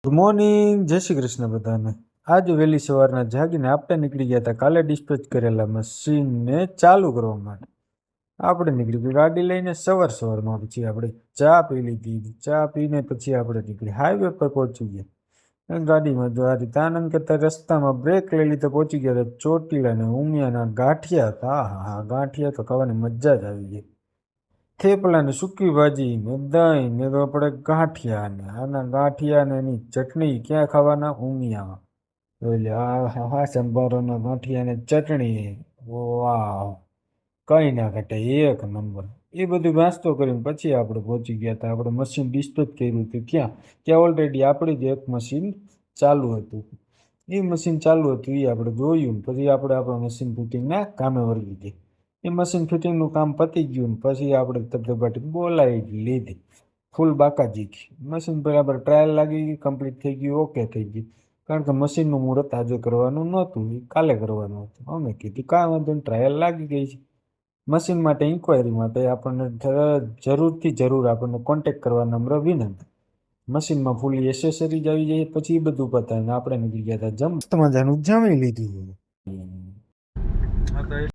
Good morning, જય શ્રી કૃષ્ણ બધાને। આજે વહેલી સવારના જાગીને આપણે નીકળી ગયા હતા કાલે ડિસ્પેચ કરેલા મશીનને ચાલુ કરવા માટે। આપણે નીકળી ગઈ ગાડી લઈને સવારમાં। પછી આપણે ચા પી લીધી। ચા પીને પછી આપણે નીકળી હાઈવે પર પહોંચી ગયા। ગાડીમાં જો આ રીતે આનંદ કરતા રસ્તામાં બ્રેક લઈ લીધો, પહોંચી ગયા હતા ચોટીલા ને ઉમિયાના ગાંઠિયા હતા। હા, ગાંઠિયા તો ખાવાની મજા જ આવી ગઈ। થેપલા ને સૂકી ભાજી ને દહીં ને તો આપણે ગાંઠિયા ને આના ગાંઠિયા ને એની ચટણી ક્યાં ખાવાના? ઉમિયામાં। એટલે હા સંભારોના ગાંઠિયા ને ચટણી, વાહ, કઈ ના ઘટે, એક નંબર। એ બધું નાસ્તો કરીને પછી આપણે પહોંચી ગયા હતા। આપણે મશીન ડિસ્પેચ કર્યું હતું ત્યાં ઓલરેડી આપણે જ એક મશીન ચાલુ હતું। એ મશીન ચાલુ હતું એ આપણે જોયું, પછી આપણે આપણા મશીન ફિટિંગના કામે વળગી ગયા। એ મશીન ફિટિંગનું કામ પતી ગયું ને પછી આપણે ધબધબાટી બોલાવી લીધી, ફૂલ બાકાજી। મશીન બરાબર ટ્રાયલ લાગી ગઈ, કમ્પ્લીટ થઈ ગયું, ઓકે થઈ ગયું। કારણ કે મશીનનું મુહૂર્ત આજે કરવાનું નહોતું, એ કાલે કરવાનું હતું। અમે કીધું કાંઈ વાંધો નહીં, ટ્રાયલ લાગી ગઈ છે। મશીન માટે ઇન્ક્વાયરી માટે આપણને જરૂરથી જરૂર આપણને કોન્ટેક્ટ કરવા નમ્ર વિનંતી। મશીનમાં ફૂલી એસેસરીઝ આવી જાય પછી એ બધું પતાવીને આપણે નીકળી ગયા હતા મસ્ત મજાનું જમી લીધું।